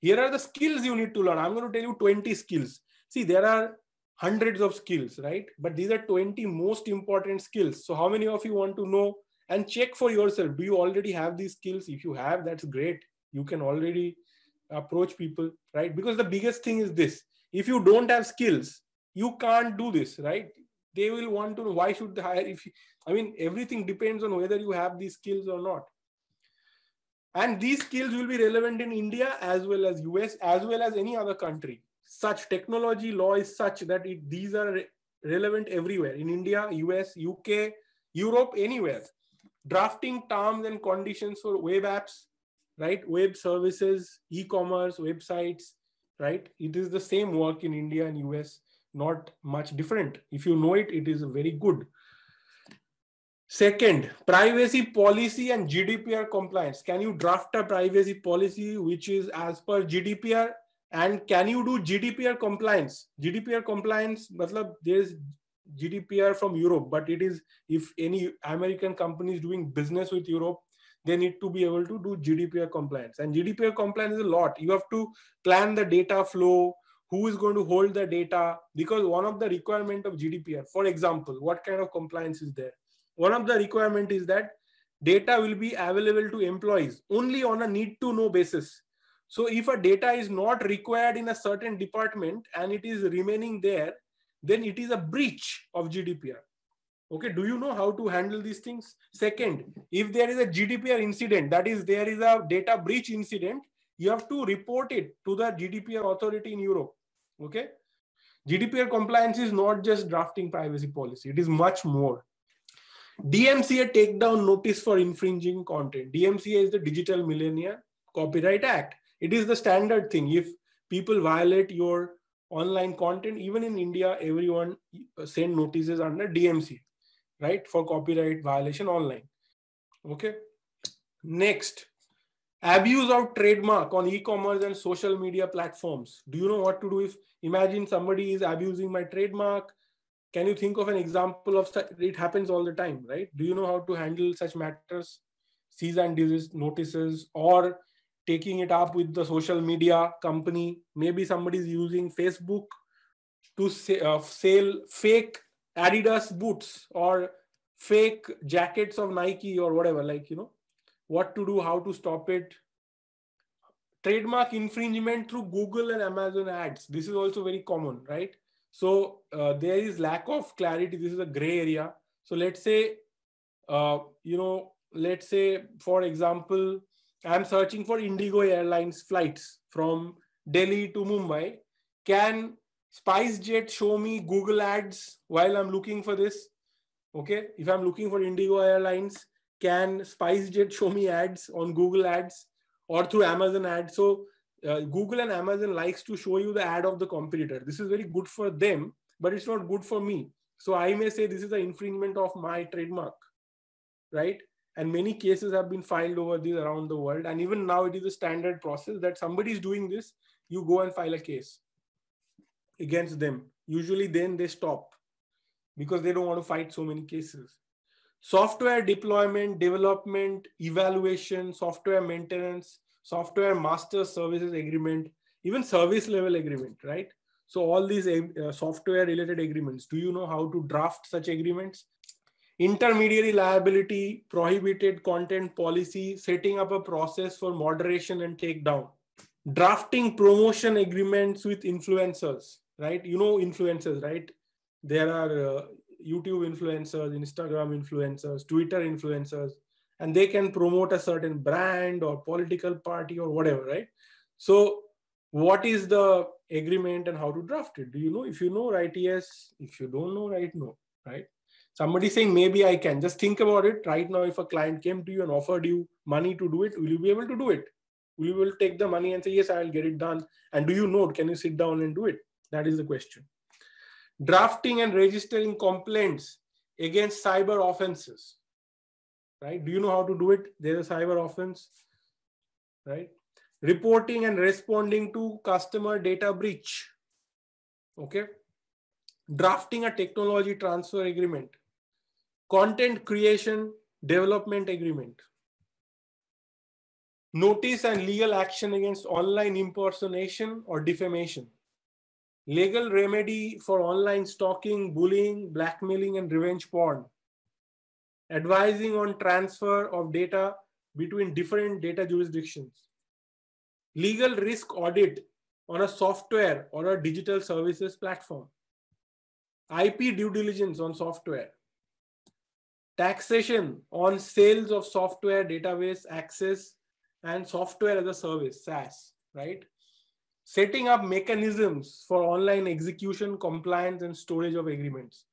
Here are the skills you need to learn. I'm going to tell you 20 skills. See, there are hundreds of skills, right? But these are 20 most important skills. So how many of you want to know and check for yourself? Do you already have these skills? If you have, that's great. You can already approach people, right? Because the biggest thing is this: if you don't have skills, you can't do this, right? They will want to know, why should they hire if you, I mean, everything depends on whether you have these skills or not. And these skills will be relevant in India as well as US as well as any other country. Such technology law is such that these are relevant everywhere, in India, US, UK, Europe, anywhere. Drafting terms and conditions for web apps, right? Web services, e-commerce, websites, right? It is the same work in India and US, not much different. If you know it, it is very good. Second, privacy policy and GDPR compliance. Can you draft a privacy policy which is as per GDPR? And can you do GDPR compliance? GDPR compliance, matlab, there is GDPR from Europe, but it is, if any American company is doing business with Europe, they need to be able to do GDPR compliance. And GDPR compliance is a lot. You have to plan the data flow, who is going to hold the data, because one of the requirement of GDPR, for example, what kind of compliance is there? One of the requirement is that data will be available to employees only on a need to know basis. So if a data is not required in a certain department and it is remaining there, then it is a breach of GDPR. Okay, do you know how to handle these things? Second, if there is a GDPR incident, that is, there is a data breach incident, you have to report it to the GDPR authority in Europe. Okay, GDPR compliance is not just drafting privacy policy, it is much more. DMCA takedown notice for infringing content. DMCA is the Digital Millennium Copyright Act. It is the standard thing. If people violate your online content, even in India, everyone send notices under DMCA, right, for copyright violation online. Okay. Next, abuse of trademark on e-commerce and social media platforms. Do you know what to do if, imagine somebody is abusing my trademark? Can you think of an example of such? It happens all the time, right? Do you know how to handle such matters? Cease and desist notices, or taking it up with the social media company. Maybe somebody is using Facebook to sell fake Adidas boots or fake jackets of Nike or whatever, like, what to do, how to stop it. Trademark infringement through Google and Amazon ads. This is also very common, right? So there is lack of clarity. This is a gray area. So let's say, let's say, for example, I'm searching for Indigo Airlines flights from Delhi to Mumbai. Can SpiceJet show me Google ads while I'm looking for this? Okay, if I'm looking for Indigo Airlines, can SpiceJet show me ads on Google ads or through Amazon ads? So Google and Amazon likes to show you the ad of the competitor. This is very good for them, but it's not good for me. So I may say this is the infringement of my trademark, right? And many cases have been filed over this around the world. And even now it is a standard process that somebody is doing this, you go and file a case against them. Usually then they stop because they don't want to fight so many cases. Software deployment, development, evaluation, software maintenance, software master services agreement, even service level agreement, right? So all these software related agreements, do you know how to draft such agreements? Intermediary liability, prohibited content policy, setting up a process for moderation and takedown. Drafting promotion agreements with influencers, right? You know influencers, right? There are YouTube influencers, Instagram influencers, Twitter influencers, and they can promote a certain brand or political party or whatever, right? So what is the agreement and how to draft it? Do you know? If you know, write yes. If you don't know, write no, right? Somebody saying, maybe I can. Just think about it right now. If a client came to you and offered you money to do it, will you be able to do it? Will you will take the money and say, yes, I will get it done? And do you know, can you sit down and do it? That is the question. Drafting and registering complaints against cyber offenses, right? Do you know how to do it? There's a cyber offense, right? Reporting and responding to customer data breach, okay? Drafting a technology transfer agreement, content creation development agreement, notice and legal action against online impersonation or defamation, legal remedy for online stalking, bullying, blackmailing, and revenge porn, advising on transfer of data between different data jurisdictions, legal risk audit on a software or a digital services platform, IP due diligence on software, taxation on sales of software, database access, and software as a service, SaaS, right? Setting up mechanisms for online execution, compliance, and storage of agreements.